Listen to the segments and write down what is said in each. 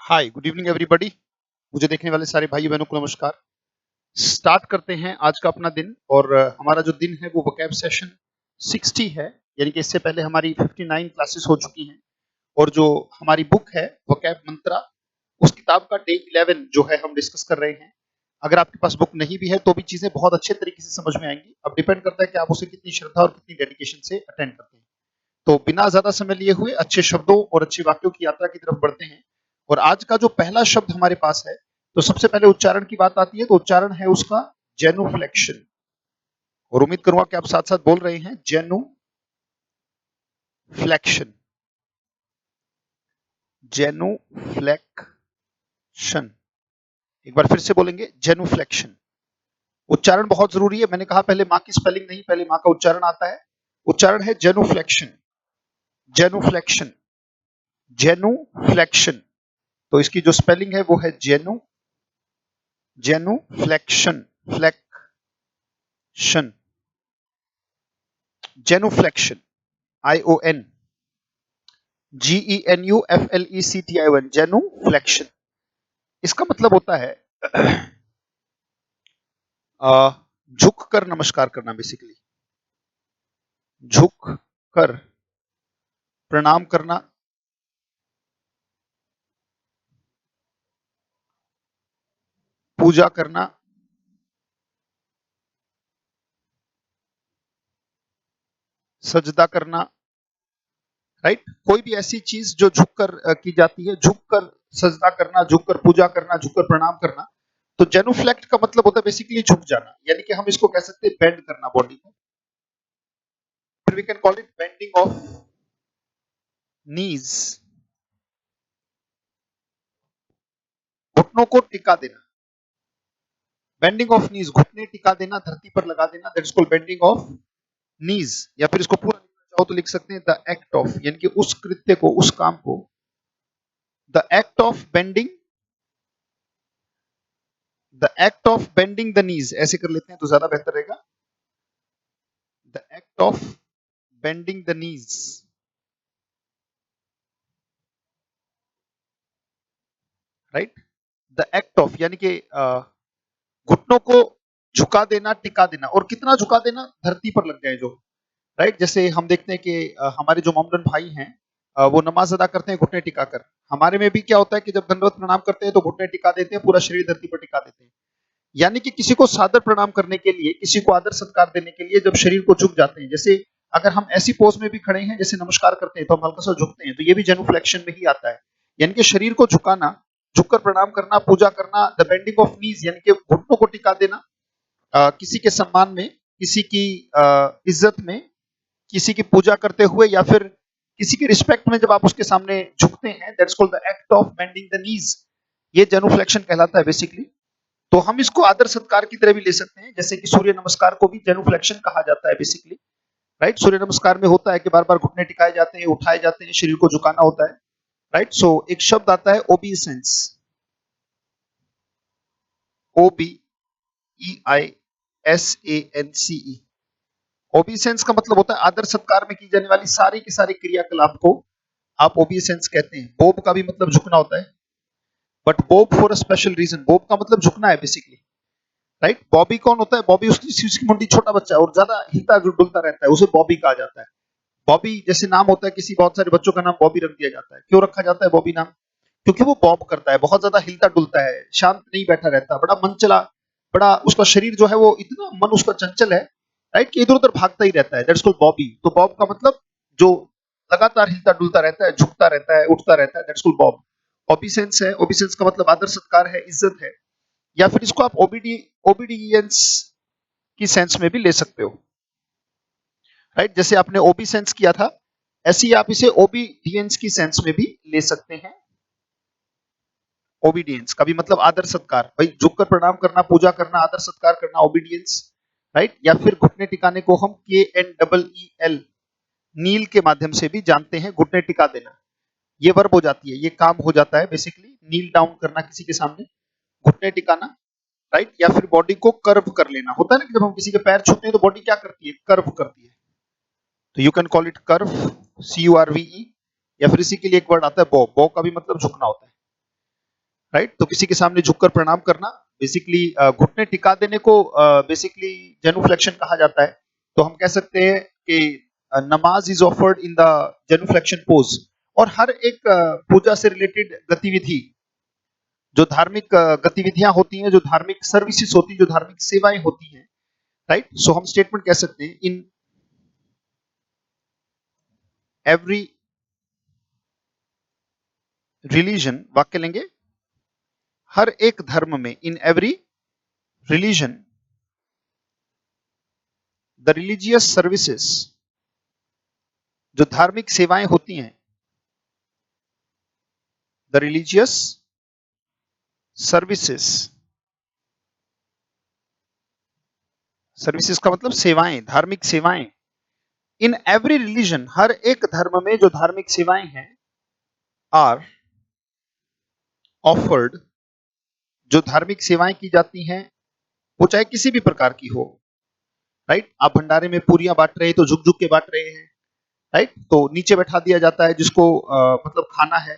हाय, good evening everybody. मुझे देखने वाले सारे भाई बहनों को नमस्कार। स्टार्ट करते हैं आज का अपना दिन और हमारा जो दिन है वो वोकैब सेशन 60 है, यानी कि इससे पहले हमारी 59 क्लासेस हो चुकी हैं और जो हमारी बुक है वोकैब मंत्रा, उस किताब का डे 11 जो है हम डिस्कस कर रहे हैं। अगर आपके पास बुक नहीं भी है तो भी चीजें बहुत अच्छे तरीके से समझ में आएंगी। अब डिपेंड करता है कि आप उसे कितनी श्रद्धा और कितनी डेडिकेशन से अटेंड करते हैं। तो बिना ज्यादा समय लिए हुए अच्छे शब्दों और अच्छे वाक्यों की यात्रा की तरफ बढ़ते हैं। और आज का जो पहला शब्द हमारे पास है, तो सबसे पहले उच्चारण की बात आती है, तो उच्चारण है उसका जेनुफ्लेक्शन। और उम्मीद करूंगा कि आप साथ साथ बोल रहे हैं जेनुफ्लेक्शन। जेनुफ्लेक्शन, एक बार फिर से बोलेंगे जेनुफ्लेक्शन। उच्चारण बहुत जरूरी है। मैंने कहा पहले माँ की स्पेलिंग नहीं, पहले माँ का उच्चारण आता है। उच्चारण है जेनुफ्लेक्शन। जेनुफ्लेक्शन, जेनुफ्लेक्शन। तो इसकी जो स्पेलिंग है वो है जेनुफ्लेक्शन, फ्लेक्शन, जेनुफ्लेक्शन, ION GENUFLECTION, जेनुफ्लेक्शन। इसका मतलब होता है झुक कर नमस्कार करना, बेसिकली झुक कर प्रणाम करना, पूजा करना, सजदा करना, राइट। कोई भी ऐसी चीज जो झुककर की जाती है, झुककर सजदा करना, झुककर पूजा करना, झुककर प्रणाम करना। तो जेनुफ्लेक्ट का मतलब होता है बेसिकली झुक जाना, यानी कि हम इसको कह सकते हैं बेंड करना बॉडी को। फिर we can call it bending of knees, घुटनों को टिका देना। बेंडिंग ऑफ नीज, घुटने टिका देना, धरती पर लगा देना, दैट्स कॉल्ड बेंडिंग ऑफ नीज। या फिर इसको पूरा लिखना चाहो तो लिख सकते हैं द एक्ट ऑफ, यानी कि उस कृत्य को, उस काम को, the act of bending, the act of bending the knees, ऐसे कर लेते हैं तो ज्यादा बेहतर रहेगा। The act of bending the knees, right. The act of यानी कि घुटनों को झुका देना, टिका देना। और कितना झुका देना? धरती पर लग जाए जो, राइट। जैसे हम देखते हैं कि हमारे जो मोमडन भाई हैं, वो नमाज अदा करते हैं घुटने टिकाकर। हमारे में भी क्या होता है कि जब दंडवत प्रणाम करते हैं तो घुटने टिका देते हैं, पूरा शरीर धरती पर टिका देते हैं। यानी कि किसी को सादर प्रणाम करने के लिए, किसी को आदर सत्कार देने के लिए जब शरीर को झुक जाते हैं, जैसे अगर हम ऐसी पोज में भी खड़े हैं जैसे नमस्कार करते हैं तो हम हल्का सा झुकते हैं, तो ये भी जेनुफ्लेक्शन में ही आता है। यानी कि शरीर को झुकाना, झुककर प्रणाम करना, पूजा करना, द बेंडिंग ऑफ नीज, यानी कि घुटनों को टिका देना, किसी के सम्मान में, किसी की इज्जत में, किसी की पूजा करते हुए, या फिर किसी की रिस्पेक्ट में जब आप उसके सामने झुकते हैं, that's called the act of bending the knees. ये जेनुफ्लेक्शन कहलाता है बेसिकली। तो हम इसको आदर सत्कार की तरह भी ले सकते हैं, जैसे कि सूर्य नमस्कार को भी जेनुफ्लेक्शन कहा जाता है बेसिकली, राइट। सूर्य नमस्कार में होता है कि बार बार घुटने टिकाए जाते हैं, उठाए जाते हैं, शरीर को झुकाना होता है, राइट। सो एक शब्द आता है ओबीसेंस, OBEISANCE। ओबीसेंस का मतलब होता है आदर सत्कार में की जाने वाली सारी की सारी क्रियाकलाप को आप ओबीसेंस कहते हैं। बोब का भी मतलब झुकना होता है, but bob for a special reason. Bob का मतलब झुकना है बेसिकली, राइट। बॉबी कौन होता है? बॉबी उसकी मुंडी छोटा बच्चा है और ज्यादा हिलता डुलता रहता है, उसे बॉबी कहा जाता है। बॉबी जैसे नाम होता है किसी, बहुत सारे बच्चों का नाम बॉबी रख दिया जाता है। क्यों रखा जाता है बॉबी नाम? क्योंकि वो बॉब करता है, बहुत ज्यादा हिलता डुलता है, शांत नहीं बैठा रहता, बड़ा मन चला, बड़ा उसका शरीर जो है वो इतना मन उसका चंचल है, राइट, कि इधर उधर भागता ही रहता है। That's called Bobby. तो बॉब का मतलब जो लगातार हिलता डुलता रहता है, झुकता रहता है, उठता रहता है, दैट्स कॉल्ड बॉब। ओबीसेंस है, ओबीसेंस का मतलब आदर सत्कार है, इज्जत है। या फिर इसको आप ओबीडियंस की सेंस में भी ले सकते हो, राइट। जैसे आपने ओबीसेंस किया था, ऐसे ही आप इसे ओबीडियंस की सेंस में भी ले सकते हैं। ओबीडियंस का भी मतलब आदर सत्कार, भाई झुककर प्रणाम करना, पूजा करना, आदर सत्कार करना, ओबीडियंस, राइट। या फिर घुटने टिकाने को हम KNEEL, नील के माध्यम से भी जानते हैं, घुटने टिका देना। ये वर्ब हो जाती है, ये काम हो जाता है बेसिकली, नील डाउन करना किसी के सामने, घुटने टिकाना, राइट। या फिर बॉडी को कर्व कर लेना। होता है ना कि जब हम किसी के पैर छूते हैं तो बॉडी क्या करती है? कर्व करती है। तो you can call it curve, CURVE। या फिर इसी के लिए एक वर्ड आता है बॉ, बॉ का भी मतलब झुकना होता है। राइट। तो किसी के सामने झुककर प्रणाम करना, बेसिकली घुटने टिका देने को बेसिकली जेनुफ्लेक्शन कहा जाता है। तो हम कह सकते हैं कि नमाज is offered in the genuflection pose. और हर एक पूजा से रिलेटेड गतिविधि, जो धार्मिक गतिविधियां होती हैं, जो धार्मिक सर्विसेज होती हैं, जो धार्मिक सेवाएं होती हैं, राइट। सो हम स्टेटमेंट कह सकते हैं इन एवरी रिलीजन, वाक्य लेंगे हर एक धर्म में, इन every religion the religious services, जो धार्मिक सेवाएं होती हैं, द रिलीजियस सर्विसेज, सर्विसेज का मतलब सेवाएं, धार्मिक सेवाएं। इन एवरी रिलीजन, हर एक धर्म में जो धार्मिक सेवाएं हैं, आर ऑफर्ड, जो धार्मिक सेवाएं की जाती हैं, वो चाहे किसी भी प्रकार की हो, राइट। आप भंडारे में पूरियां बांट रहे हैं तो झुक झुक के बांट रहे हैं, राइट। तो नीचे बैठा दिया जाता है जिसको मतलब खाना है,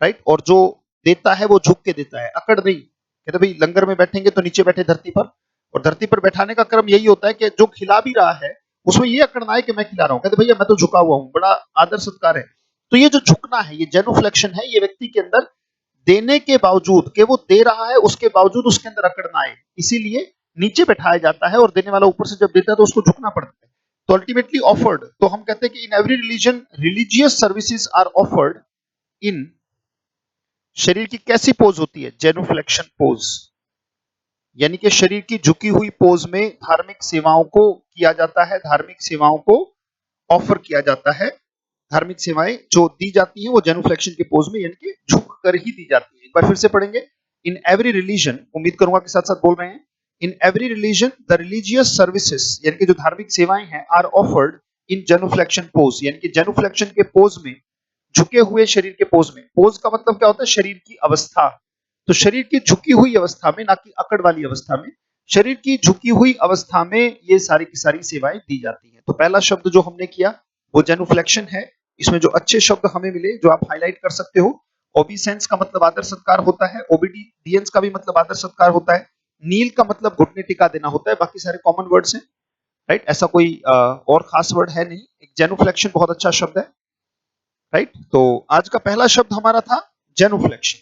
राइट। और जो देता है वो झुक के देता है, अकड़ नहीं। कहते भाई लंगर में बैठेंगे तो नीचे बैठे धरती पर, और धरती पर बैठाने का क्रम यही होता है कि जो खिला भी रहा है उसमें ये अकड़ना है कि मैं खिला रहा हूं। कहते भैया मैं तो झुका हुआ हूं, बड़ा आदर सत्कार है। तो ये जो झुकना है, ये जेनुफ्लेक्शन है, ये व्यक्ति के अंदर देने के बावजूद, कि वो दे रहा है उसके बावजूद उसके अंदर अकड़ना है, इसीलिए नीचे बैठाया जाता है और देने वाला ऊपर से जब देता है तो उसको झुकना पड़ता है। तो अल्टीमेटली ऑफर्ड, तो हम कहते हैं कि in every religion religious services are offered in, शरीर की कैसी पोज होती है, जेनुफ्लेक्शन पोज, यानी कि शरीर की झुकी हुई पोज में धार्मिक सेवाओं को किया जाता है, धार्मिक सेवाओं को ऑफर किया जाता है। धार्मिक सेवाएं जो दी जाती हैं वो जेनुफ्लेक्शन के पोज में, यानी कि झुक कर ही दी जाती है। एक बार फिर से पढ़ेंगे। इन एवरी रिलीजन, उम्मीद करूंगा कि साथ साथ बोल रहे हैं। इन every religion the religious services, यानी कि जो धार्मिक सेवाएं हैं, आर ऑफर्ड इन जेनुफ्लेक्शन पोज, यानी कि जेनुफ्लेक्शन के पोज में, झुके हुए शरीर के पोज में। पोज का मतलब क्या होता है, शरीर की अवस्था। तो शरीर की झुकी हुई अवस्था में, ना कि अकड़ वाली अवस्था में, शरीर की झुकी हुई अवस्था में ये सारी की सारी सेवाएं दी जाती हैं। तो पहला शब्द जो हमने किया वो जेनुफ्लेक्शन है। इसमें जो अच्छे शब्द हमें मिले जो आप हाईलाइट कर सकते हो, ओबीसेंस का मतलब आदर सत्कार होता है, ओबीडियंस का भी मतलब आदर सत्कार होता है, नील का मतलब घुटने टिका देना होता है, बाकी सारे कॉमन वर्ड्स हैं, राइट। ऐसा कोई और खास वर्ड है नहीं। एक जेनुफ्लेक्शन बहुत अच्छा शब्द है, राइट। तो आज का पहला शब्द हमारा था जेनुफ्लेक्शन।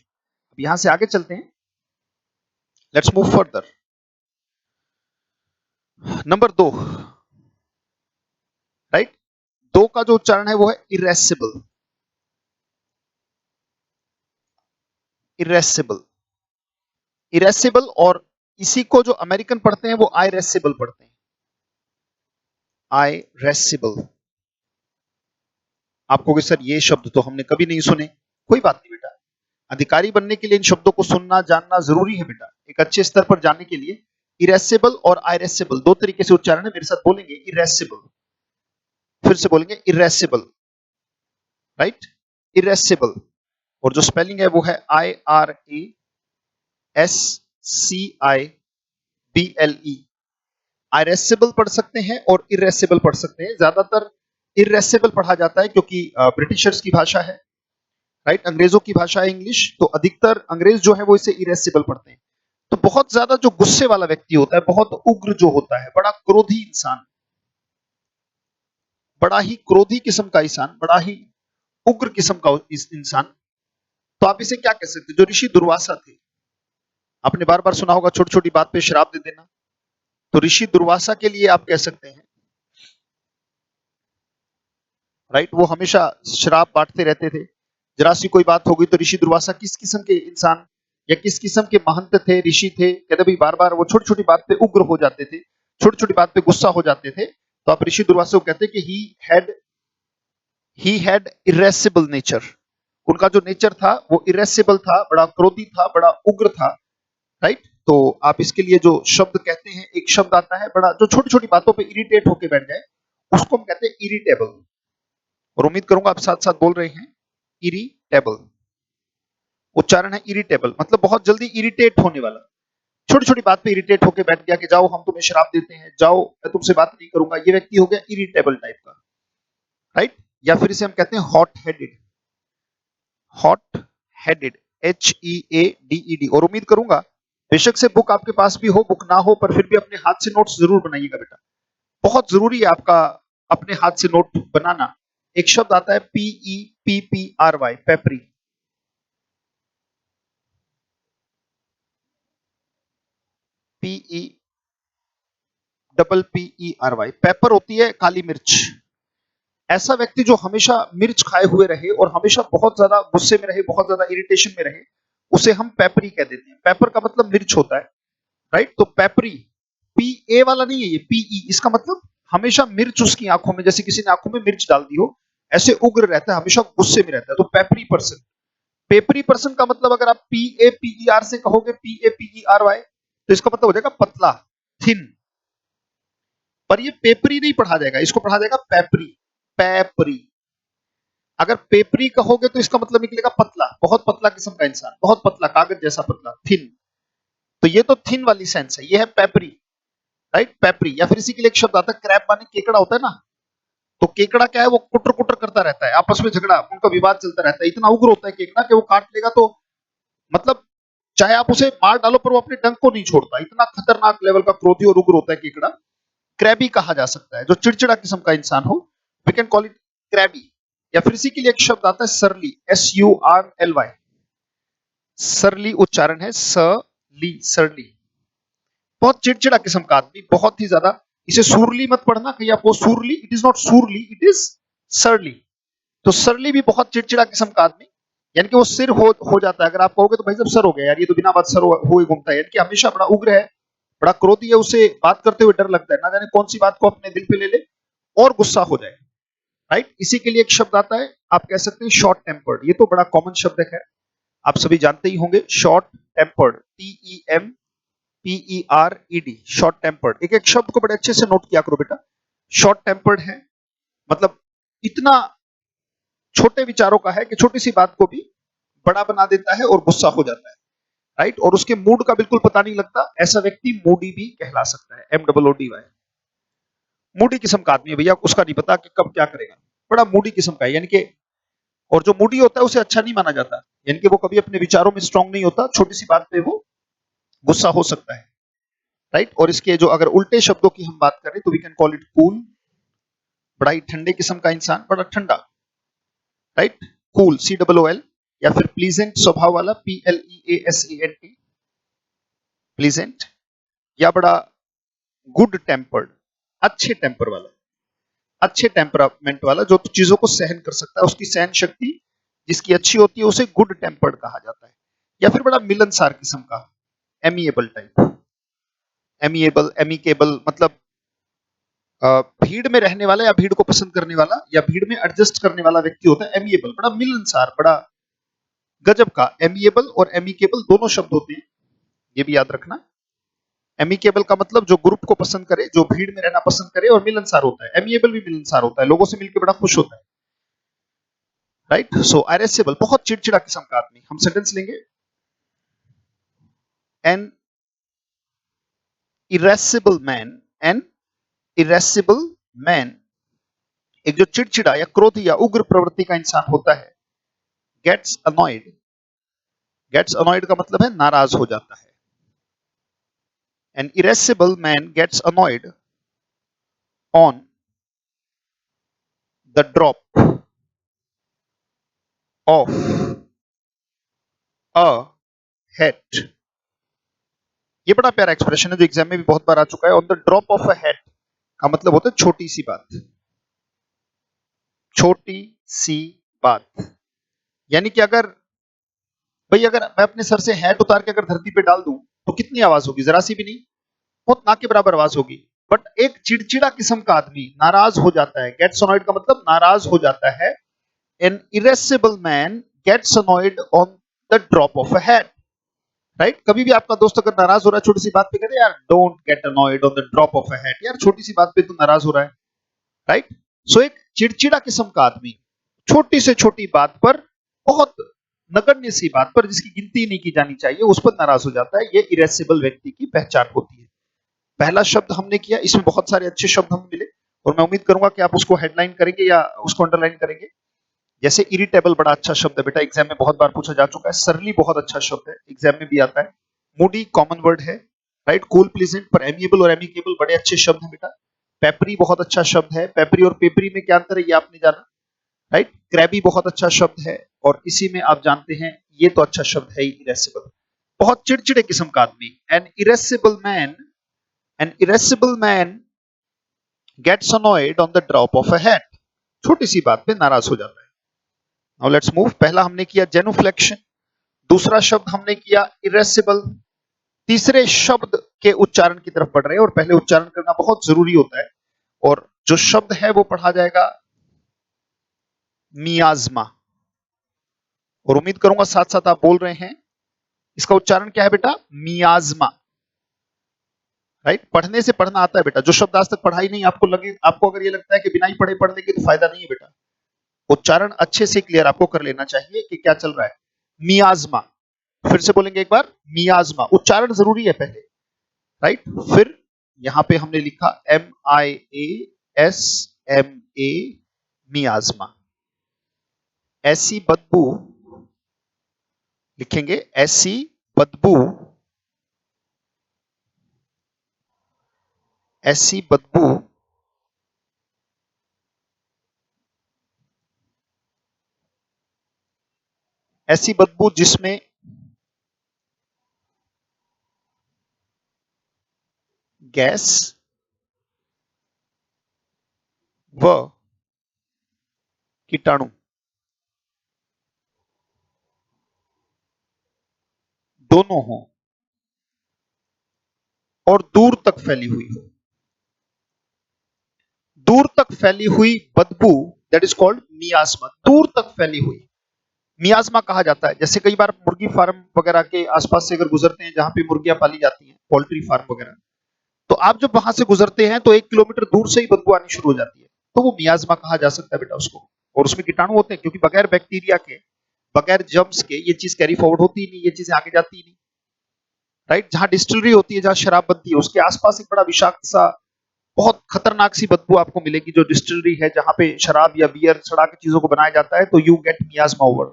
अब यहां से आगे चलते हैं, let's move further. Number 2, right. 2 का जो उच्चारण है वो है इरेसिबल, इरेसिबल, इरेसिबल। और इसी को जो अमेरिकन पढ़ते हैं वो आईरेसिबल पढ़ते हैं, आईरेसिबल। आप कहोगे सर ये शब्द तो हमने कभी नहीं सुने। कोई बात नहीं बेटा, अधिकारी बनने के लिए इन शब्दों को सुनना जानना जरूरी है बेटा, एक अच्छे स्तर पर जाने के लिए। इरेसिबल और आईरेसिबल दो तरीके से उच्चारण है, मेरे साथ बोलेंगे इरेसिबल, फिर से बोलेंगे इरेसिबल, राइट, इरेसिबल। और जो स्पेलिंग है वो है IRASCIBLE। आयरेसिबल पढ़ सकते हैं और इरेसिबल पढ़ सकते हैं। ज्यादातर इरेसिबल पढ़ा जाता है क्योंकि ब्रिटिशर्स की भाषा है, राइट, अंग्रेजों की भाषा है इंग्लिश, तो अधिकतर अंग्रेज जो है वो इसे इरेसिबल पढ़ते हैं। तो बहुत ज्यादा जो गुस्से वाला व्यक्ति होता है, बहुत उग्र जो होता है, बड़ा क्रोधी इंसान, बड़ा ही क्रोधी किस्म का इंसान, बड़ा ही उग्र किस्म का इंसान, तो आप इसे क्या कह सकते हैं, जो ऋषि दुर्वासा थे। आपने बार बार सुना होगा छोटी छोटी बात पे श्राप दे देना, तो ऋषि दुर्वासा के लिए आप कह सकते हैं, राइट। वो हमेशा श्राप बांटते रहते थे। जरा सी कोई बात हो गई तो ऋषि दुर्वासा किस किस्म के इंसान या किस किस्म के महंत थे, ऋषि थे, कहते भाई बार बार वो छोटी छोटी बात पे उग्र हो जाते थे, छोटी छोटी बात पे गुस्सा हो जाते थे। तो आप ऋषि दुर्वासा को कहते हैं कि ही हैड इरेसिबल नेचर। उनका जो नेचर था वो इरेसिबल था, बड़ा क्रोधी था, बड़ा उग्र था, राइट। तो आप इसके लिए जो शब्द कहते हैं, एक शब्द आता है बड़ा, जो छोटी छोटी बातों पे इरिटेट होके बैठ जाए, उसको हम कहते हैं इरिटेबल। और उम्मीद करूंगा आप साथ साथ बोल रहे हैं, इरिटेबल। उच्चारण है इरिटेबल, मतलब बहुत जल्दी इरिटेट होने वाला, छोटी छोटी बात पे इरिटेट होके बैठ गया कि जाओ हम तुम्हें शराब देते हैं, जाओ मैं तुमसे बात नहीं करूंगा, ये व्यक्ति हो गया इरिटेबल टाइप का, राइट। या फिर इसे हम कहते हैं hot headed, hot headed, HEADED। और उम्मीद करूंगा बेशक से बुक आपके पास भी हो, बुक ना हो, पर फिर भी अपने हाथ से नोट्स जरूर बनाइएगा बेटा। बहुत जरूरी है आपका अपने हाथ से नोट बनाना। एक शब्द आता है PEPPRY, पेपरी। PEPPERY, पेपर होती है काली मिर्च। ऐसा व्यक्ति जो हमेशा मिर्च खाए हुए रहे और हमेशा बहुत ज्यादा गुस्से में रहे, बहुत ज्यादा इरिटेशन में रहे, उसे हम पेपरी कह देते हैं। पेपर का मतलब मिर्च होता है, राइट। तो पेपरी, PA वाला नहीं है ये, PE। इसका मतलब हमेशा मिर्च उसकी आंखों में, जैसे किसी ने आंखों में मिर्च डाल दी हो, ऐसे उग्र रहता है, हमेशा गुस्से में रहता है। तो पेपरी पर्सन। पेपरी पर्सन का मतलब अगर आप PAPER से कहोगे, PAPERY, तो इसका मतलब हो जाएगा पतला, थिन। पर ये पेपरी नहीं पढ़ा जाएगा, इसको पढ़ा जाएगा पेपरी, पेपरी। अगर पेपरी कहोगे तो इसका मतलब निकलेगा पतला, बहुत पतला किस्म का इंसान, बहुत पतला, कागज जैसा पतला, थिन। तो ये तो थिन वाली सेंस है, ये है पेपरी, राइट, पेपरी। या फिर इसी के लिए एक शब्द आता है क्रैब, माने केकड़ा होता है ना। तो केकड़ा क्या है, वो कुटर कुटर करता रहता है, आपस में झगड़ा, उनका विवाद चलता रहता है। इतना उग्र होता है केकड़ा कि वो काट लेगा तो मतलब चाहे आप उसे मार डालो पर वो अपने डंक को नहीं छोड़ता। इतना खतरनाक लेवल का क्रोधी और उग्र होता है केकड़ा। क्रैबी कहा जा सकता है जो चिड़चिड़ा किस्म का इंसान हो, we can call it crabby. या फिर इसी के लिए एक शब्द आता है सरली, SURLY। सरली उच्चारण है, ली, सरली। बहुत चिड़चिड़ा किस्म का आदमी, बहुत ही ज्यादा। इसे सूरली मत पढ़ना, कहीं आपको surely, it is not surely, it is surly. तो सरली भी बहुत चिड़चिड़ा किस्म का आदमी, यानी कि वो सिर हो जाता है। अगर आप कहोगे तो भाई साहब सर हो गया यार, ये तो बिना बात सर हुए घूमता है, यानी कि हमेशा बड़ा उग्र है, बड़ा क्रोधी है, उसे बात करते हुए डर लगता है, ना जाने कौन सी बात को अपने दिल पे ले ले और गुस्सा हो जाए, राइट। इसी के लिए एक शब्द आता है, आप कह सकते हैं शॉर्ट टेम्पर्ड। ये तो बड़ा कॉमन शब्द है, आप सभी जानते ही होंगे, short tempered, TEMPERED, short tempered. एक एक शब्द को बड़े अच्छे से नोट किया करो बेटा। शॉर्ट टेम्पर्ड है मतलब इतना छोटे विचारों का है कि छोटी सी बात को भी बड़ा बना देता है और गुस्सा हो जाता है, राइट। और उसके मूड का बिल्कुल पता नहीं लगता, ऐसा व्यक्ति मूडी भी कहला सकता है, MOODY। मूडी किस्म का आदमी है भैया, उसका नहीं पता कि कब क्या करेगा, बड़ा मूडी किस्म का है, यानी कि और जो मूडी होता है उसे अच्छा नहीं माना जाता, यानी कि वो कभी अपने विचारों में स्ट्रांग नहीं होता, छोटी सी बात पे वो गुस्सा हो सकता है, राइट। और इसके जो अगर उल्टे शब्दों की हम बात करें तो we can call it cool, बड़ा ही ठंडे किस्म का इंसान, बड़ा ठंडा, राइट, कूल, COOL। या फिर प्लीजेंट स्वभाव वाला, PLEASENT, प्लीजेंट। या बड़ा गुड टेम्पर्ड, अच्छे टेम्पर वाला, अच्छे टेम्परामेंट वाला, जो चीजों को सहन कर सकता है, उसकी सहन शक्ति जिसकी अच्छी होती है उसे गुड टेम्पर्ड कहा जाता है। या फिर बड़ा मिलनसार किस्म का, एमिएबल टाइप, एमिकेबल मतलब भीड़ में रहने वाला या भीड़ को पसंद करने वाला या भीड़ में एडजस्ट करने वाला व्यक्ति होता है एमिएबल, बड़ा मिलनसार, बड़ा गजब का। एमिएबल और एमिकेबल दोनों शब्द होते हैं, ये भी याद रखना। एमिकेबल का मतलब जो ग्रुप को पसंद करे, जो भीड़ में रहना पसंद करे, और मिलनसार होता है। एमिएबल भी मिलनसार होता है, लोगों से मिलकर बड़ा खुश होता है, राइट। सो इरेसिबल, बहुत चिड़चिड़ा किस्म का आदमी। हम सेंटेंस लेंगे, an irascible man, an irascible man, एक जो चिड़चिड़ा या क्रोधी या उग्र प्रवृत्ति का इंसान होता है, गेट्स अनॉयड, गेट्स अनॉयड का मतलब है नाराज हो जाता है। An irascible man gets annoyed on the drop of a hat. ये बड़ा प्यारा एक्सप्रेशन है जो एग्जाम में भी बहुत बार आ चुका है। On the drop of a hat का मतलब होता है छोटी सी बात, छोटी सी बात। यानी कि अगर भाई अगर मैं अपने सर से हैट उतार के अगर धरती पे डाल दूं तो कितनी आवाज होगी, जरा सी भी नहीं, बहुत ना के बराबर आवाज होगी। बट एक चिड़चिड़ा किस्म का आदमी नाराज हो जाता है, गेट्स अनॉयड का मतलब नाराज हो जाता है। An irascible man gets annoyed on the drop of a hat, right. कभी भी आपका दोस्त अगर नाराज हो रहा है छोटी सी बात पे, कहते यार don't get annoyed on the drop of a hat, यार छोटी सी बात पे तो नाराज हो रहा है, राइट। सो एक चिड़चिड़ा किस्म का आदमी छोटी से छोटी बात पर, बहुत नगण्य सी बात पर जिसकी गिनती नहीं की जानी चाहिए, उस पर नाराज हो जाता है। ये इरेसिबल व्यक्ति की पहचान होती है। पहला शब्द हमने किया, इसमें बहुत सारे अच्छे शब्द हमें मिले और मैं उम्मीद करूंगा कि आप उसको हेडलाइन करेंगे या उसको अंडरलाइन करेंगे। जैसे इरिटेबल बड़ा अच्छा शब्द है बेटा, एग्जाम में बहुत बार पूछा जा चुका है। सरली बहुत अच्छा शब्द है, एग्जाम में भी आता है। मूडी कॉमन वर्ड है, राइट। कूल प्लीजेंट पर एमिएबल और एमिकेबल बड़े अच्छे शब्द हैं बेटा। पेपरी बहुत अच्छा शब्द है, पेपरी और पेपरी में क्या अंतर है ये आपने जाना, राइट। क्रैबी बहुत अच्छा शब्द है, और इसी में आप जानते हैं ये तो अच्छा शब्द है ही, इरेसिबल, बहुत चिड़चिड़े किस्म का आदमी। An irascible man gets annoyed on the drop of a hat, छोटी सी बात पे नाराज हो जाता है। Now let's move. पहला हमने किया जेनुफ्लेक्शन, दूसरा शब्द हमने किया इरेसिबल, तीसरे शब्द के उच्चारण की तरफ बढ़ रहे हैं, और पहले उच्चारण करना बहुत जरूरी होता है, और जो शब्द है वो पढ़ा जाएगा मियाज्मा, और उम्मीद करूंगा साथ साथ आप बोल रहे हैं। इसका उच्चारण क्या है बेटा? मियाज्मा, राइट। पढ़ने से पढ़ना आता है बेटा, जो शब्द आज तक पढ़ा ही नहीं, आपको अगर ये लगता है कि बिना ही पढ़े पढ़ लेंगे तो फायदा नहीं है बेटा। उच्चारण अच्छे से क्लियर आपको कर लेना चाहिए कि क्या चल रहा है। मियाज्मा, फिर से बोलेंगे एक बार, मियाज्मा, उच्चारण जरूरी है पहले, राइट। फिर यहां पे हमने लिखा MIASMA, मियाज्मा। ऐसी बदबू लिखेंगे, ऐसी बदबू, ऐसी बदबू ऐसी बदबू जिसमें गैस व कीटाणु दोनों हो और दूर तक फैली हुई हो। दूर तक फैली हुई बदबू, दैट इज कॉल्ड मियाज्मा। दूर तक फैली हुई मियाज्मा कहा जाता है। जैसे कई बार मुर्गी फार्म वगैरह के आसपास से अगर गुजरते हैं, जहां पे मुर्गियां पाली जाती हैं, पोल्ट्री फार्म वगैरह, तो आप जब वहां से गुजरते हैं तो 1 किलोमीटर दूर से ही बदबू आनी शुरू हो जाती है, तो वो मियाज्मा कहा जा सकता है बेटा उसको। और उसमें कीटाणु होते हैं, क्योंकि बगैर बैक्टीरिया के, बगैर जर्म्स के ये चीज कैरी फॉरवर्ड होती ही नहीं, ये चीजें आगे जाती ही नहीं, राइट। जहां डिस्टिलरी होती है, जहां शराब बनती है, उसके आसपास एक बड़ा विषाक्त सा, बहुत खतरनाक सी बदबू आपको मिलेगी। जो डिस्टिलरी है, जहां पे शराब या बियर सड़ा के चीजों को बनाया जाता है, तो यू गेट मियाज्मा ओवर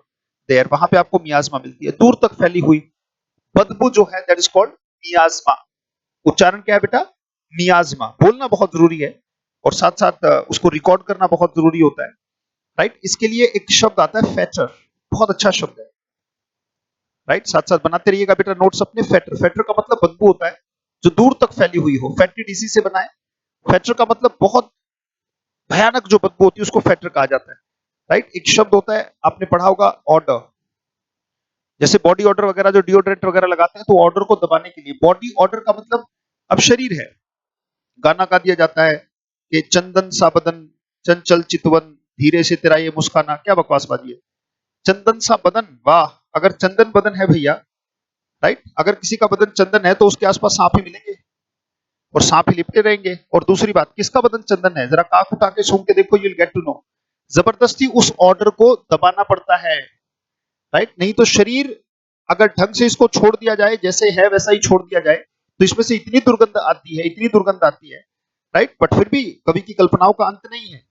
देयर, वहां पे आपको मियाज्मा मिलती है। दूर तक फैली हुई बदबू जो है, दैट इज कॉल्ड मियाज्मा। उच्चारण क्या है बेटा? मियाज्मा। बोलना बहुत जरूरी है, और साथ साथ उसको रिकॉर्ड करना बहुत जरूरी होता है, राइट। इसके लिए एक शब्द आता है फैटर, बहुत अच्छा शब्द है, राइट। साथ साथ बनाते रहिएगा बेटा नोट्स अपने। फैटर, फैटर का मतलब बदबू होता है जो दूर तक फैली हुई हो। फैटी इसी से बना है। फैटर का मतलब बहुत भयानक जो बदबू होती है उसको फैटर कहा जाता है, राइट। एक शब्द होता है, आपने पढ़ा होगा, ऑर्डर। जैसे बॉडी ऑर्डर वगैरह, जो डिओड्रेंट वगैरह लगाते हैं, तो ऑर्डर को दबाने के लिए, बॉडी ऑर्डर का मतलब अब शरीर है। गाना गा दिया जाता है कि चंदन सा बदन, चंचल चितवन, धीरे से तेरा ये मुस्काना, क्या बकवासबाजी है। चंदन सा बदन, वाह। अगर चंदन बदन है भैया, राइट, अगर किसी का बदन चंदन है तो उसके आसपास सांप ही मिलेंगे, और सांप ही लिपटे रहेंगे। और दूसरी बात, किसका बदन चंदन है, जरा काख उठा के सूंघ के देखो, you will get to know. जबरदस्ती उस ऑर्डर को दबाना पड़ता है, राइट। नहीं तो शरीर अगर ढंग से इसको छोड़ दिया जाए, जैसे है वैसा ही छोड़ दिया जाए, तो इसमें से इतनी दुर्गंध आती है, इतनी दुर्गंध आती है, राइट। बट फिर भी कवि की कल्पनाओं का अंत नहीं है,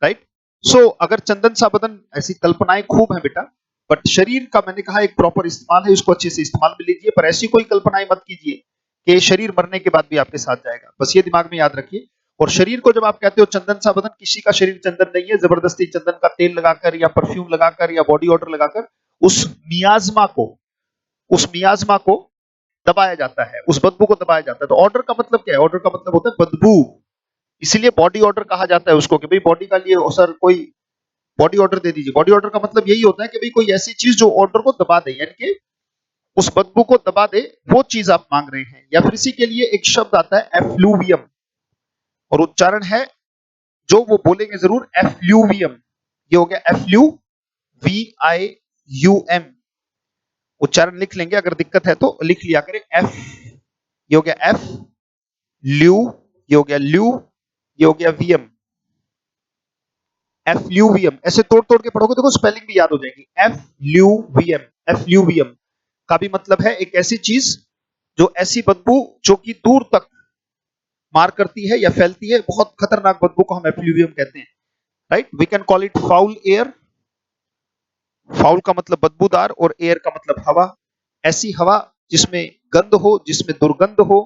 राइट। सो अगर चंदन सा बदन, ऐसी कल्पनाएं खूब है बेटा, बट शरीर का मैंने कहा एक प्रॉपर इस्तेमाल है, उसको अच्छे से इस्तेमाल में लीजिए। पर ऐसी कोई कल्पनाएं मत कीजिए कि शरीर मरने के बाद भी आपके साथ जाएगा, बस ये दिमाग में याद रखिए। और शरीर को जब आप कहते हो चंदन सा बदन, किसी का शरीर चंदन नहीं है। जबरदस्ती चंदन का तेल लगाकर या परफ्यूम लगाकर या बॉडी ऑर्डर लगाकर उस मियाज्मा को, उस मियाज्मा को दबाया जाता है, उस बदबू को दबाया जाता है। तो ऑर्डर का मतलब क्या है? ऑर्डर का मतलब होता है बदबू। इसीलिए बॉडी ऑर्डर कहा जाता है उसको, कि भाई बॉडी का लिए सर कोई बॉडी ऑर्डर दे दीजिए। बॉडी ऑर्डर का मतलब यही होता है कि भाई कोई ऐसी चीज जो ऑर्डर को दबा दे, यानी कि उस बदबू को दबा दे, वो चीज आप मांग रहे हैं। या फिर इसी के लिए एक शब्द आता है एफ्लूवियम, और उच्चारण है जो वो बोलेंगे जरूर, एफ्लूवियम। ये हो गया FLUVIUM। उच्चारण लिख लेंगे, अगर दिक्कत है तो लिख लिया करें। एफ, ये हो गया एफ, ल्यू, ये हो गया ल्यू, ये हो गया वीएम, एफ्लूवियम। ऐसे तोड़ तोड़ के पढ़ोगे देखो, स्पेलिंग भी याद हो जाएगी। एफ्लूवियम, एफ्लूवियम का भी मतलब है एक ऐसी चीज, जो ऐसी बदबू जो कि दूर तक मार करती है या फैलती है, बहुत खतरनाक बदबू को हम एफ्लूवियम कहते हैं, right. We can call it foul air, foul का मतलब बदबूदार और एयर का मतलब हवा। ऐसी हवा जिसमें गंध हो, जिसमें दुर्गंध हो,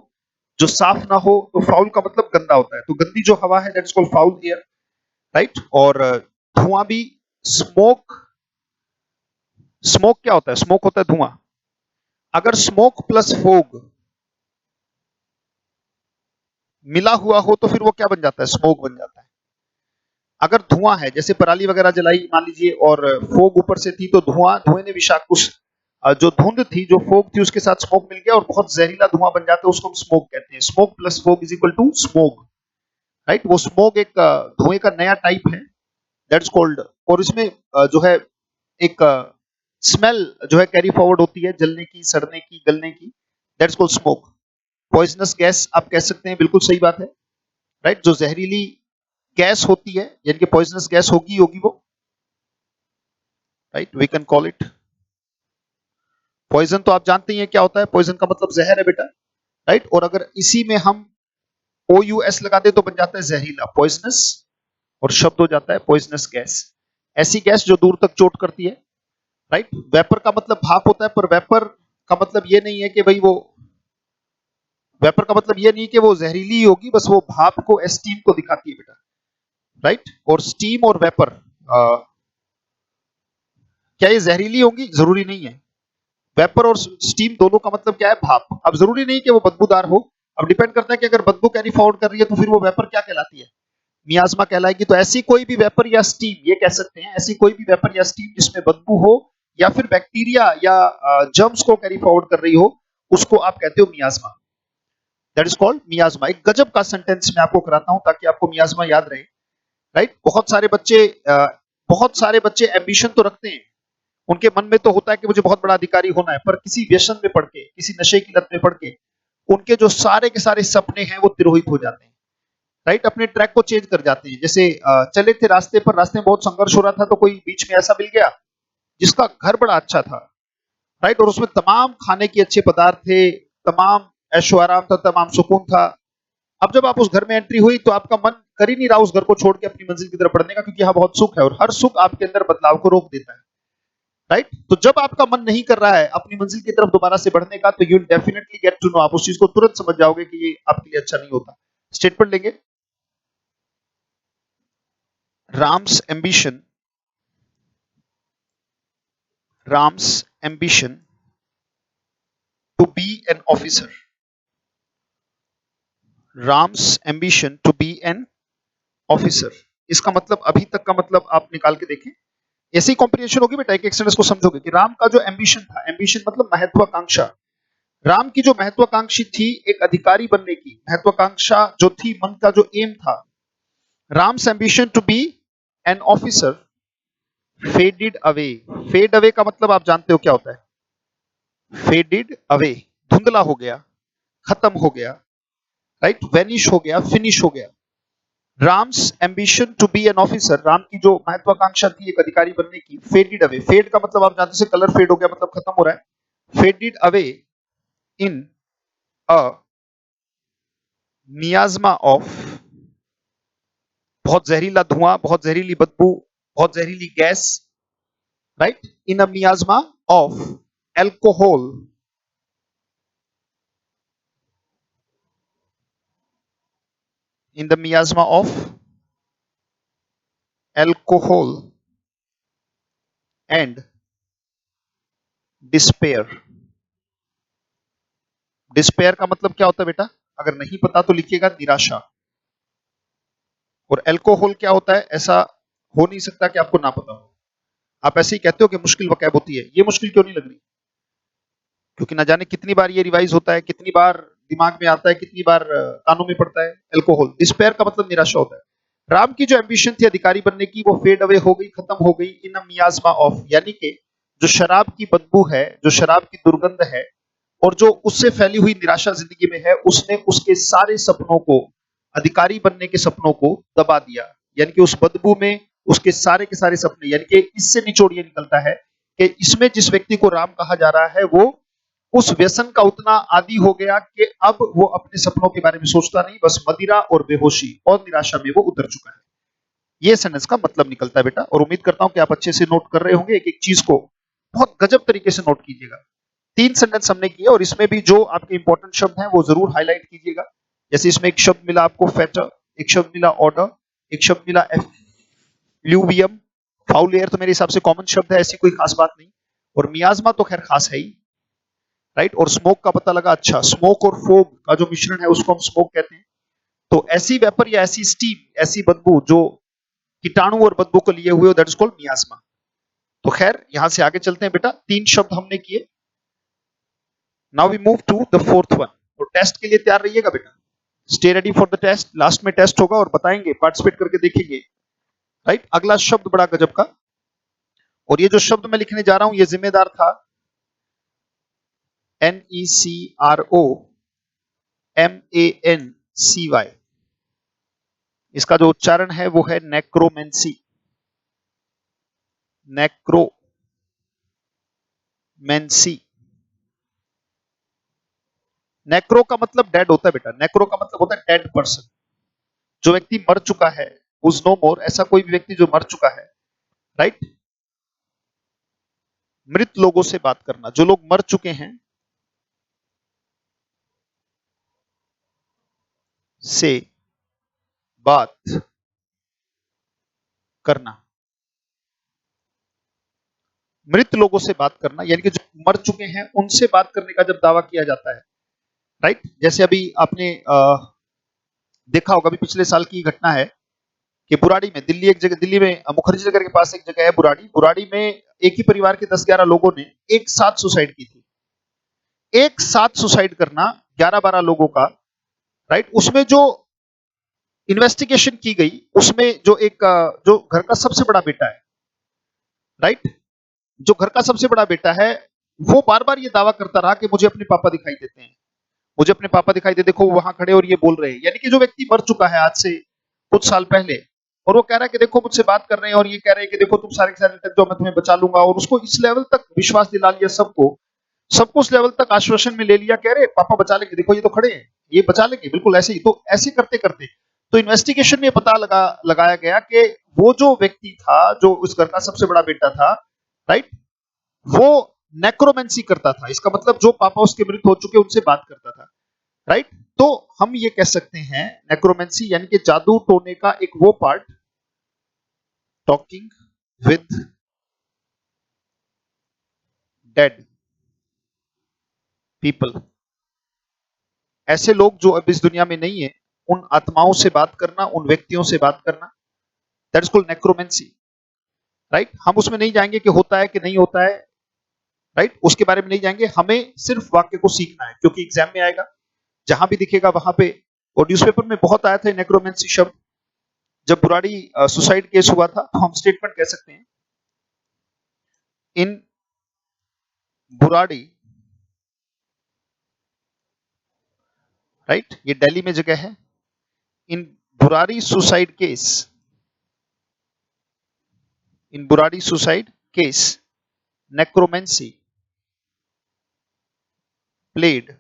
जो साफ ना हो, तो फाउल का मतलब गंदा होता है। तो गंदी जो हवा है that's called foul air, right. और धुआं भी, स्मोक, स्मोक क्या होता है? स्मोक होता है धुआं। अगर स्मोक प्लस फोग मिला हुआ हो तो फिर वो क्या बन जाता है? स्मोक बन जाता है। अगर धुआं है, जैसे पराली वगैरह जलाई मान लीजिए और फोग ऊपर से थी, तो धुएं ने विषाक्त उस जो धुंध थी, जो फोग थी, उसके साथ स्मोक मिल गया और बहुत जहरीला धुआं बन जाता है, उसको हम स्मोक कहते हैं। Smoke plus fog is equal to smoke, right. वो स्मोक एक धुएं का नया टाइप है, दैट्स कॉल्ड। और इसमें जो है एक स्मेल जो है कैरी फॉरवर्ड होती है, जलने की, सड़ने की, गलने की, that's called smoke. Poisonous gas आप कह सकते हैं, बिल्कुल सही बात है, राइट। जो जहरीली गैस होती है, यानी कि पॉइजनस गैस होगी वो, right, we can call it poison. तो आप जानते ही हैं क्या होता है, पॉइजन का मतलब जहर है बेटा, राइट। और अगर इसी में हम ओ यू एस लगा दे तो बन जाता है जहरीला, पॉइजनस, और शब्द हो जाता है पॉइजनस गैस। ऐसी गैस जो दूर तक चोट करती है, राइट। वेपर का मतलब भाप होता है, पर वेपर का मतलब ये नहीं है कि भाई वो, वेपर का मतलब ये नहीं कि वो जहरीली होगी, बस वो भाप को, स्टीम को दिखाती है बेटा, राइट। और स्टीम और वेपर क्या ये जहरीली होंगी? जरूरी नहीं है। वेपर और स्टीम दोनों का मतलब क्या है? भाप। अब जरूरी नहीं कि वो बदबूदार हो, अब डिपेंड करता है कि अगर बदबू कैरी फॉरवर्ड कर रही है तो फिर वो वेपर क्या कहलाती है? मियाजमा कहलाएगी। तो ऐसी कोई भी वेपर या स्टीम, ये कह सकते हैं, ऐसी कोई भी वेपर या स्टीम जिसमें बदबू हो या फिर बैक्टीरिया या जर्म्स को कैरी फॉरवर्ड कर रही हो, उसको आप कहते हो मियाजमा, दैट इज कॉल्ड मियाजमा। एक गजब का सेंटेंस मैं आपको कराता हूं ताकि आपको मियाजमा याद रहे, राइट। बहुत सारे बच्चे एम्बिशन तो रखते हैं, उनके मन में तो होता है कि मुझे बहुत बड़ा अधिकारी होना है, पर किसी व्यसन में पड़ के, किसी नशे की लत में पड़ के उनके जो सारे के सारे सपने हैं वो तिरोहित हो जाते हैं, राइट। अपने ट्रैक को चेंज कर जाते हैं। जैसे चले थे रास्ते पर, रास्ते में बहुत संघर्ष हो रहा था, तो कोई बीच में ऐसा मिल गया जिसका घर बड़ा अच्छा था, राइट, और उसमें तमाम खाने के अच्छे पदार्थ थे, तमाम ऐशो आराम था, तमाम सुकून था। अब जब आप उस घर में एंट्री हुई तो आपका मन कर ही नहीं रहा उस घर को छोड़ के अपनी मंजिल की तरफ बढ़ने का, क्योंकि यहाँ बहुत सुख है और हर सुख आपके अंदर बदलाव को रोक देता है, राइट। तो जब आपका मन नहीं कर रहा है अपनी मंजिल की तरफ दोबारा से बढ़ने का, तो you definitely get to know, आप उस चीज को तुरंत समझ जाओगे कि ये आपके लिए अच्छा नहीं होता। स्टेटमेंट लेंगे, Ram's ambition, Ram's ambition to be an officer, Ram's ambition to be an officer. इसका मतलब, अभी तक का मतलब आप निकाल के देखें, ऐसी कॉम्प्रिहेंशन होगी बेटा, एक एक सेंटेंस को समझोगे कि राम का जो एम्बिशन था, एम्बिशन मतलब महत्वाकांक्षा, राम की जो महत्वाकांक्षी थी एक अधिकारी बनने की, महत्वाकांक्षा जो थी, मन का जो एम था, Ram's ambition to be an officer faded away. Fade away का मतलब आप जानते हो क्या होता है? फेडेड अवे, धुंधला हो गया, खत्म हो गया, राइट, वेनिश हो गया, फिनिश हो गया। Ram's ambition to be an officer, Ram की जो महत्वाकांक्षा थी एक अधिकारी बनने की, फेडेड अवे, फेड का मतलब आप जानते हैं कलर फेड हो गया, मतलब खत्म हो रहा है, faded away in a miasma of, बहुत जहरीला धुआं, बहुत जहरीली बदबू, बहुत जहरीली गैस, right, in a miasma of alcohol, in the miasma of alcohol and despair। Despair का मतलब क्या होता है बेटा? अगर नहीं पता तो लिखिएगा, निराशा। और एल्कोहल क्या होता है? ऐसा हो नहीं सकता कि आपको ना पता हो। आप ऐसे ही कहते हो कि मुश्किल वकैब होती है, ये मुश्किल क्यों नहीं लग रही? क्योंकि ना जाने कितनी बार ये रिवाइज होता है, कितनी बार दिमाग में आता है, कितनी बार कानों में पड़ता है। एल्कोहल, डिस्पेयर का मतलब निराशा होता है। राम की जो एम्बिशन थी अधिकारी बनने की, वो फेड अवे हो गई, खत्म हो गई, इन अ मियाजमा ऑफ, यानी कि जो शराब की बदबू है, जो शराब की दुर्गंध है, और जो उससे फैली हुई निराशा जिंदगी में है, उसने उसके सारे सपनों को, अधिकारी बनने के सपनों को दबा दिया। यानी कि उस बदबू में उसके सारे के सारे सपने, यानी कि इससे निचोड़ ये निकलता है कि इसमें जिस व्यक्ति को राम कहा जा रहा है, वो उस व्यसन का उतना आदी हो गया कि अब वो अपने सपनों के बारे में सोचता नहीं, बस मदिरा और बेहोशी और निराशा में वो उतर चुका है। ये सेंटेंस का मतलब निकलता है बेटा, और उम्मीद करता हूं कि आप अच्छे से नोट कर रहे होंगे, एक एक चीज को बहुत गजब तरीके से नोट कीजिएगा। 3 सेंटेंस हमने किए और इसमें भी जो आपके इंपॉर्टेंट शब्द हैं वो जरूर हाईलाइट कीजिएगा। जैसे इसमें एक शब्द मिला आपको फेटर, एक शब्द मिला ऑर्डर, एक शब्द मिला फ्लूवियम, फाउल एयर तो मेरे हिसाब से कॉमन शब्द है, ऐसी कोई खास बात नहीं, और मियाजमा तो खैर खास है ही, राइट। और स्मोक का पता लगा, अच्छा स्मोक और फोग का जो मिश्रण है उसको हम स्मोक कहते हैं। तो ऐसी वेपर या ऐसी स्टीम, ऐसी बदबू जो कीटाणु और बदबू को लिए हुए, दैट इज कॉल्ड मियाजमा। तो खैर यहां से आगे चलते हैं बेटा, 3 शब्द हमने किए। Now we move to the fourth one. और टेस्ट के लिए तैयार रहिएगा बेटा, stay ready for the test. Last में टेस्ट होगा और बताएंगे, पार्टिसिपेट करके देखेंगे, राइट। अगला शब्द बड़ा गजब का, और ये जो शब्द मैं लिखने जा रहा हूं ये जिम्मेदार था NECROMANCY। इसका जो उच्चारण है वो है नेक्रोमेंसी, नेक्रोमेंसी। नेक्रो का मतलब डेड होता है बेटा, नेक्रो का मतलब होता है डेड पर्सन, जो व्यक्ति मर चुका है, उस नो मोर, ऐसा कोई भी व्यक्ति जो मर चुका है, राइट। मृत लोगों से बात करना, जो लोग मर चुके हैं से बात करना, मृत लोगों से बात करना, यानी कि जो मर चुके हैं उनसे बात करने का जब दावा किया जाता है, राइट। जैसे अभी आपने देखा होगा, अभी पिछले साल की घटना है कि बुराड़ी में, दिल्ली एक जगह, दिल्ली में मुखर्जी नगर के पास एक जगह है बुराड़ी, बुराड़ी में एक ही परिवार के 10-11 लोगों ने एक साथ सुसाइड की थी। एक साथ सुसाइड करना 11-12 लोगों का, राइट। उसमें जो इन्वेस्टिगेशन की गई, उसमें जो एक जो घर का सबसे बड़ा बेटा है, राइट, जो घर का सबसे बड़ा बेटा है, वो बार बार ये दावा करता रहा कि मुझे अपने पापा दिखाई देते हैं, मुझे अपने पापा दिखाई दे, देखो वहां खड़े और ये बोल रहे हैं। यानी कि जो व्यक्ति मर चुका है आज से कुछ साल पहले, और वो कह रहा है कि देखो मुझसे बात कर रहे हैं, और ये कह रहे हैं कि देखो तुम सारे के सारे तक जो, मैं तुम्हें बचा लूंगा, और उसको इस लेवल तक विश्वास दिला लिया सबको, सबको उस लेवल तक आश्वासन में ले लिया, कह रहे पापा बचा लेंगे, देखो ये तो खड़े हैं, ये बचा लेंगे, बिल्कुल ऐसे ही। तो ऐसे करते करते तो इन्वेस्टिगेशन में पता लगाया गया कि वो जो व्यक्ति था, जो उस घर का सबसे बड़ा बेटा था, राइट, वो नेक्रोमेंसी करता था। इसका मतलब जो पापा उसके मृत हो चुके उनसे बात करता था, राइट। तो हम ये कह सकते हैं नेक्रोमेंसी यानी कि जादू टोने का एक वो part, talking with dead people, ऐसे लोग जो अब इस दुनिया में नहीं है, उन आत्माओं से बात करना, उन व्यक्तियों से बात करना, that is called necromancy, right. हम उसमें नहीं जाएंगे कि होता है कि नहीं होता है, राइट, उसके बारे में नहीं जाएंगे, हमें सिर्फ वाक्य को सीखना है, क्योंकि एग्जाम में आएगा, जहां भी दिखेगा वहां पे। और न्यूज़पेपर में बहुत आया था नेक्रोमेंसी शब्द, जब बुराड़ी सुसाइड केस हुआ था, तो हम स्टेटमेंट कह सकते हैं, इन बुराड़ी, राइट, ये दिल्ली में जगह है, in Burari suicide case, in Burari suicide case necromancy played,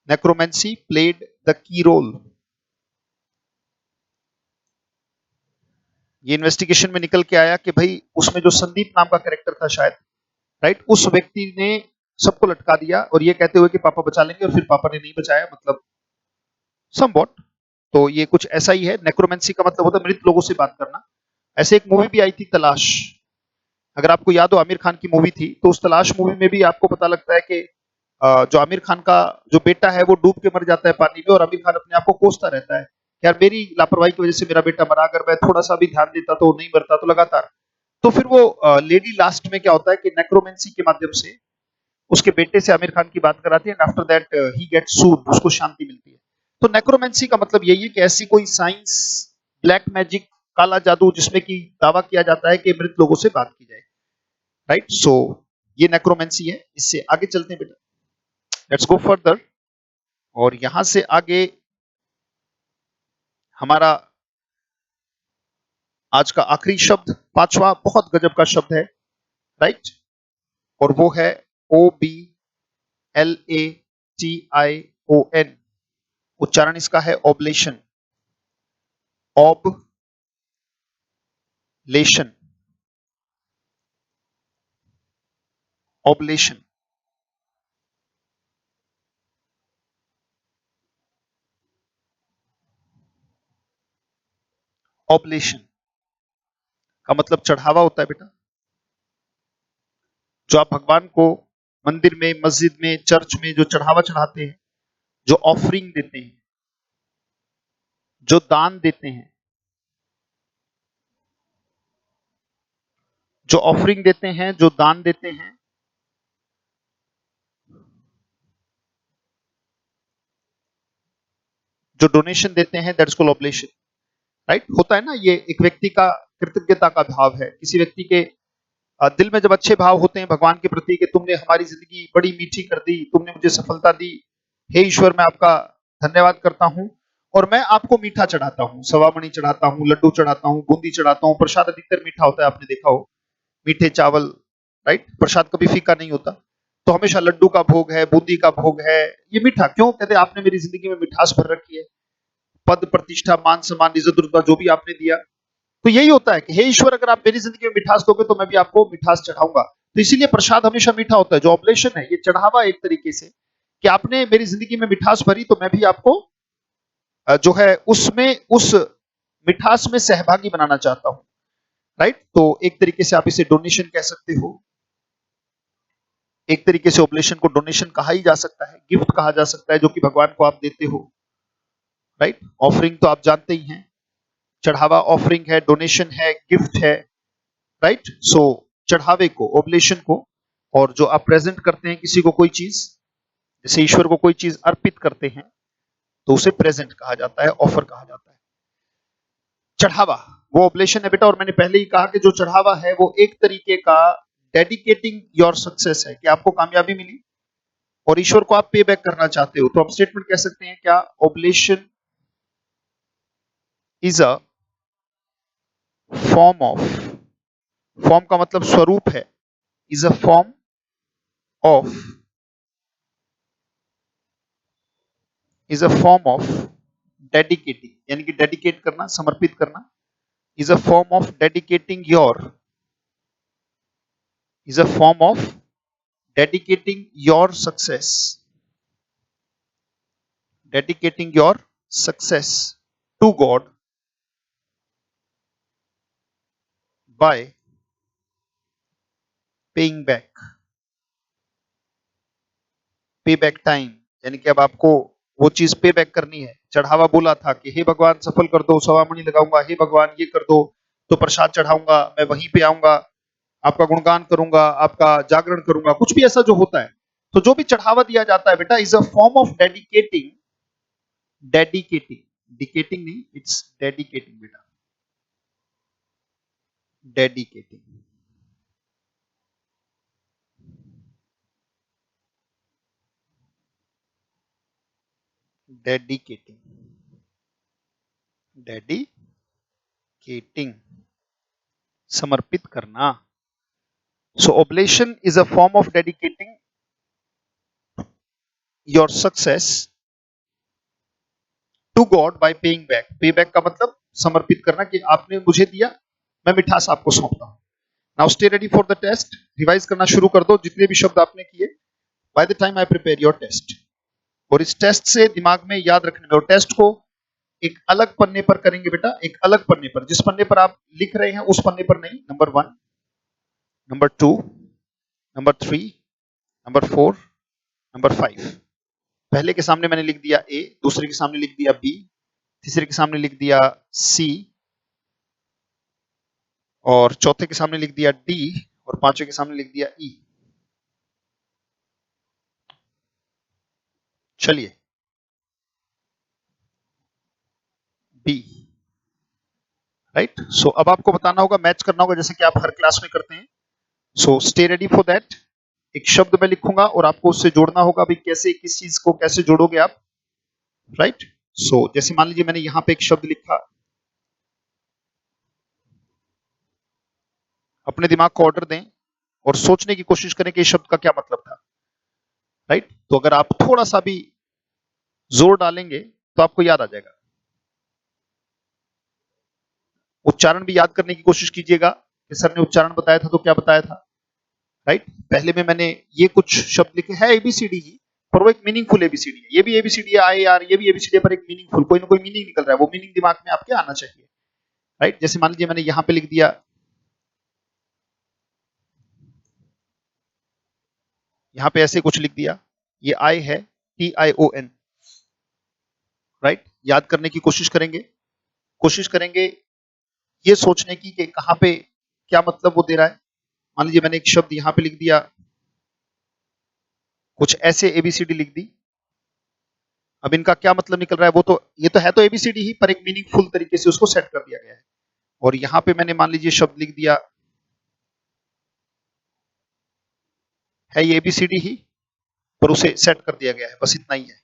necromancy played the key role. ये इन्वेस्टिगेशन में निकल के आया कि भाई उसमें जो संदीप नाम का कैरेक्टर था शायद, राइट, उस व्यक्ति ने सबको लटका दिया, और ये कहते हुए कि पापा बचा लेंगे, और फिर पापा ने नहीं बचाया, मतलब समवॉट। तो ये कुछ ऐसा ही है, नेक्रोमेंसी का मतलब होता है मृत लोगों से बात करना। ऐसे एक मूवी भी आई थी तलाश, अगर आपको याद हो, आमिर खान की मूवी थी, तो उस तलाश मूवी में भी आपको पता लगता है कि जो आमिर खान का जो बेटा है वो डूब के मर जाता है पानी में, और आमिर खान अपने आप को कोसता रहता है, यार मेरी लापरवाही की वजह से मेरा बेटा मरा, अगर मैं थोड़ा सा भी ध्यान देता तो नहीं मरता, तो लगातार। तो फिर वो लेडी लास्ट में क्या होता है कि नेक्रोमेंसी के माध्यम से उसके बेटे से आमिर खान की बात कराती है, and after that he gets soothed, उसको शांति मिलती है। तो नेक्रोमेंसी का मतलब यही है कि ऐसी कोई साइंस, ब्लैक मैजिक, काला जादू, जिसमें कि दावा किया जाता है कि मृत लोगों से बात की जाए, राइट। सो ये नेक्रोमेंसी है। इससे आगे चलते हैं बेटा, लेट्स गो फर्दर। और यहां से आगे हमारा आज का आखिरी शब्द, पांचवा, बहुत गजब का शब्द है, राइट, और वो है OBLATION। उच्चारण इसका है ओब्लेशन, ऑबलेशन, ऑबलेशन, ऑबलेशन का मतलब चढ़ावा होता है बेटा। जो आप भगवान को मंदिर में, मस्जिद में, चर्च में जो चढ़ावा चढ़ाते हैं, जो ऑफरिंग देते हैं, जो दान देते हैं, जो ऑफरिंग देते हैं, जो दान देते हैं, जो डोनेशन देते हैं, दैट्स कॉल्ड ऑब्लेशन। राइट, होता है ना, ये एक व्यक्ति का कृतज्ञता का भाव है। किसी व्यक्ति के दिल में जब अच्छे भाव होते हैं भगवान के प्रति कि तुमने हमारी जिंदगी बड़ी मीठी कर दी, तुमने मुझे सफलता दी, हे ईश्वर मैं आपका धन्यवाद करता हूं और मैं आपको मीठा चढ़ाता हूं, सवामणि चढ़ाता हूं, लड्डू चढ़ाता हूं, बूंदी चढ़ाता हूं। प्रसाद अधिकतर मीठा होता है, आपने देखा हो, मीठे चावल। राइट, प्रसाद कभी फीका नहीं होता। तो हमेशा लड्डू का भोग है, बूंदी का भोग है, ये मीठा क्यों? कहते आपने मेरी जिंदगी में मिठास भर रखी है, पद प्रतिष्ठा मान सम्मान इज्जत रुतबा जो भी आपने दिया। तो यही होता है कि हे ईश्वर अगर आप मेरी जिंदगी में मिठास दोगे तो मैं भी आपको मिठास चढ़ाऊंगा। तो इसीलिए प्रसाद हमेशा मीठा होता है। जो ऑब्लेशन है ये चढ़ावा एक तरीके से कि आपने मेरी जिंदगी में मिठास भरी तो मैं भी आपको जो है उसमें उस मिठास में सहभागी बनाना चाहता हूं। राइट, तो एक तरीके से आप इसे डोनेशन कह सकते हो। एक तरीके से ऑब्लेशन को डोनेशन कहा ही जा सकता है, गिफ्ट कहा जा सकता है जो कि भगवान को आप देते हो। राइट, ऑफरिंग तो आप जानते ही हैं, चढ़ावा ऑफरिंग है, डोनेशन है, गिफ्ट है। राइट, सो चढ़ावे को, ओब्लेशन को, और जो आप प्रेजेंट करते हैं किसी को कोई चीज, जैसे ईश्वर को कोई चीज अर्पित करते हैं तो उसे प्रेजेंट कहा जाता है, ऑफर कहा जाता है। चढ़ावा वो ओब्लेशन है बेटा। और मैंने पहले ही कहा कि जो चढ़ावा है वो एक तरीके का डेडिकेटिंग योर सक्सेस है, कि आपको कामयाबी मिली और ईश्वर को आप पे बैक करना चाहते हो। तो आप स्टेटमेंट कह सकते हैं क्या, oblation is a form of, form का मतलब स्वरूप है, is a form of, is a form of dedicating, यानी कि डेडिकेट करना, समर्पित करना, is a form of dedicating your, is a form of dedicating your success, dedicating your success to God by paying back, pay back time, यानी कि अब आपको वो चीज पे बैक करनी है। चढ़ावा बोला था कि हे भगवान सफल कर दो, सवामणि लगाऊंगा, हे भगवान ये कर दो, तो प्रसाद चढ़ाऊंगा, मैं वहीं पे आऊंगा, आपका गुणगान करूंगा, आपका जागरण करूंगा, कुछ भी ऐसा जो होता है। तो जो भी चढ़ावा दिया जाता है बेटा is a form of dedicating, dedicating, dicating नहीं, इट्स डेडिकेटिंग बेटा, डेडिकेटिंग, डेडिकेटिंग, डेडिकेटिंग, समर्पित करना। So oblation is a form of dedicating your success to God by paying back. Pay back का मतलब समर्पित करना, कि आपने मुझे दिया, मैं मिठास आपको सौंपता हूं। Now stay ready for the test. Revise करना शुरू कर दो जितने भी शब्द आपने किए by the time I prepare your test. और इस टेस्ट से दिमाग में याद रखने में, और टेस्ट को एक अलग पन्ने पर करेंगे बेटा, एक अलग पन्ने पर, जिस पन्ने पर आप लिख रहे हैं उस पन्ने पर नहीं। Number 1, number 2, number 3, number 4, number 5। पहले के सामने मैंने लिख दिया ए, दूसरे के सामने लिख दिया बी, तीसरे के सामने लिख दिया सी, और चौथे के सामने लिख दिया डी, और पांचवें के सामने लिख दिया ई। चलिए, बी। राइट, सो अब आपको बताना होगा, मैच करना होगा जैसे कि आप हर क्लास में करते हैं। So stay ready for that. एक शब्द मैं लिखूंगा और आपको उससे जोड़ना होगा। अभी कैसे, किस चीज को कैसे जोड़ोगे आप? राइट, सो जैसे मान लीजिए मैंने यहां पे एक शब्द लिखा, अपने दिमाग को ऑर्डर दें और सोचने की कोशिश करें कि इस शब्द का क्या मतलब था। राइट, तो अगर आप थोड़ा सा भी जोर डालेंगे तो आपको याद आ जाएगा। उच्चारण भी याद करने की कोशिश कीजिएगा कि सर ने उच्चारण बताया था तो क्या बताया था, राइट। पहले में मैंने ये कुछ शब्द लिखे हैं एबीसीडी ही, पर वो एक मीनिंगफुल एबीसीडी है। ये भी एबीसीडी है, आई आर, ये भी एबीसीडी है, पर एक मीनिंगफुल, कोई ना कोई मीनिंग निकल रहा है, वो मीनिंग दिमाग में आपके आना चाहिए, राइट। जैसे मान लीजिए मैंने यहां पे लिख दिया, यहां पे ऐसे कुछ लिख दिया, ये आई है, TION, राइट। याद करने की कोशिश करेंगे ये सोचने की कि कहां पे क्या मतलब वो दे रहा है। मान लीजिए मैंने एक शब्द यहां पे लिख दिया, कुछ ऐसे एबीसीडी लिख दी, अब इनका क्या मतलब निकल रहा है, वो तो ये तो है तो एबीसीडी ही, पर एक मीनिंगफुल तरीके से उसको सेट कर दिया गया है। और यहां पे मैंने मान लीजिए शब्द लिख दिया है ये एबीसीडी ही, पर उसे सेट कर दिया गया है, बस इतना ही है,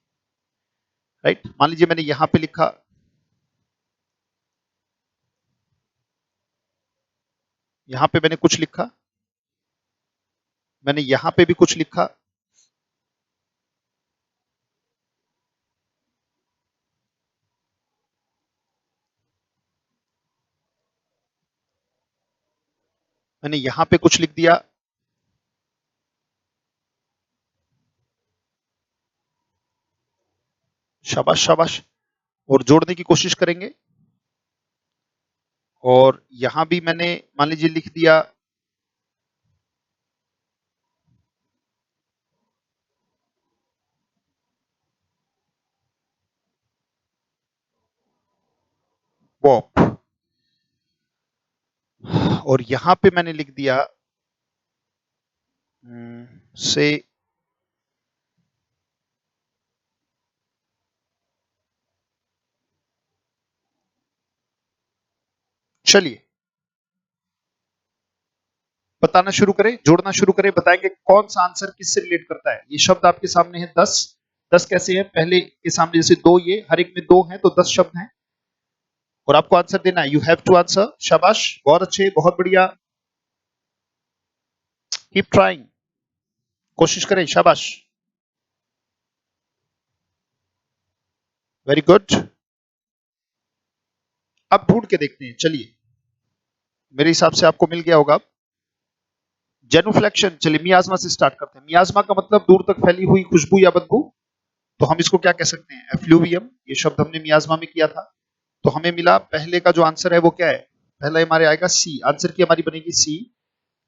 राइट। मान लीजिए मैंने यहां पे लिखा, यहां पे मैंने कुछ लिखा, मैंने यहां पे भी कुछ लिखा, मैंने यहां पे कुछ लिख दिया, शाबाश शाबाश, और जोड़ने की कोशिश करेंगे। और यहां भी मैंने मान लीजिए लिख दिया, वॉक, और यहां पे मैंने लिख दिया से, चलिए बताना शुरू करें, जोड़ना शुरू करें, बताएंगे कौन सा आंसर किससे रिलेट करता है। ये शब्द आपके सामने है 10, 10 कैसे हैं, पहले के सामने जैसे दो, ये हर एक में दो हैं तो 10 शब्द हैं, और आपको आंसर देना है, यू हैव टू आंसर। शाबाश, बहुत अच्छे, बहुत बढ़िया, कीप ट्राइंग, कोशिश करें, शाबाश, वेरी गुड। अब ढूंढ के देखते हैं, चलिए, मेरे हिसाब से आपको मिल गया होगा। जेनुफ्लेक्शन, चलिए मियाजमा से स्टार्ट करते हैं। मियाजमा का मतलब दूर तक फैली हुई खुशबू या बदबू, तो हम इसको क्या कह सकते हैं, एफ्लूवियम। ये शब्द हमने मियाजमा में किया था, तो हमें मिला पहले का जो आंसर है वो क्या है, पहला हमारे आएगा सी, आंसर की हमारी बनेगी सी।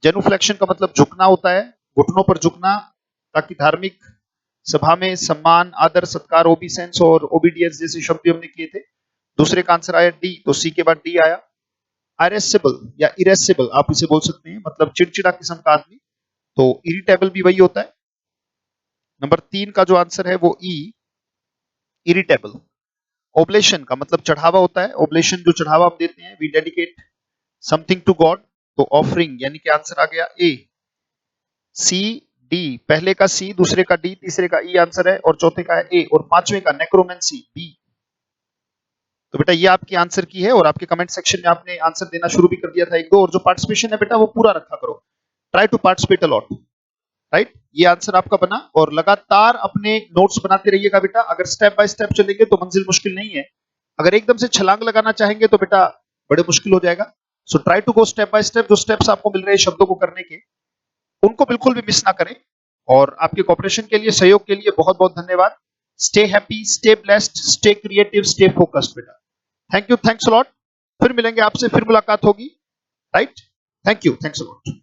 जेनुफ्लेक्शन का मतलब झुकना होता है, घुटनों पर झुकना, ताकि धार्मिक सभा में सम्मान, आदर, सत्कार, ओबीसेंस और ओबीडियंस जैसे शब्द भी हमने किए थे। दूसरे का आंसर आया डी, तो सी के बाद डी आया। इरेसिबल या इरेसिबल आप इसे बोल सकते हैं, मतलब चिड़चिड़ा किस्म का आदमी, तो इरिटेबल भी वही होता है। नंबर 3 का जो आंसर है वो ई, इरिटेबल। ओब्लेशन का मतलब चढ़ावा होता है, ओब्लेशन जो चढ़ावा हम देते हैं, we dedicate something to God, तो ऑफरिंग, यानी कि आंसर आ गया ए। सी, डी, पहले का सी, दूसरे का डी, तीसरे का ई आंसर है, और चौथे का है ए, और पांचवें का नेक्रोमेंसी बी। तो बेटा ये आपकी आंसर की है, और आपके कमेंट सेक्शन में आपने आंसर देना शुरू भी कर दिया था एक दो, और जो पार्टिसिपेशन है बेटा वो पूरा रखा करो, try to participate a lot, right. ये आंसर आपका बना, और लगातार अपने नोट्स बनाते रहिएगा बेटा। अगर स्टेप बाय स्टेप चलेंगे तो मंजिल मुश्किल नहीं है, अगर एकदम से छलांग लगाना चाहेंगे तो बेटा बड़े मुश्किल हो जाएगा। So try to go step by step, जो स्टेप्स आपको मिल रहे हैं शब्दों को करने के, उनको बिल्कुल भी मिस ना करें। और आपके कॉपरेशन के लिए, सहयोग के लिए बहुत बहुत धन्यवाद। Stay happy, stay blessed, stay creative, stay focused बेटा। Thank you, thanks a lot. फिर मिलेंगे आपसे, फिर मुलाकात होगी, right. Thank you, thanks a lot.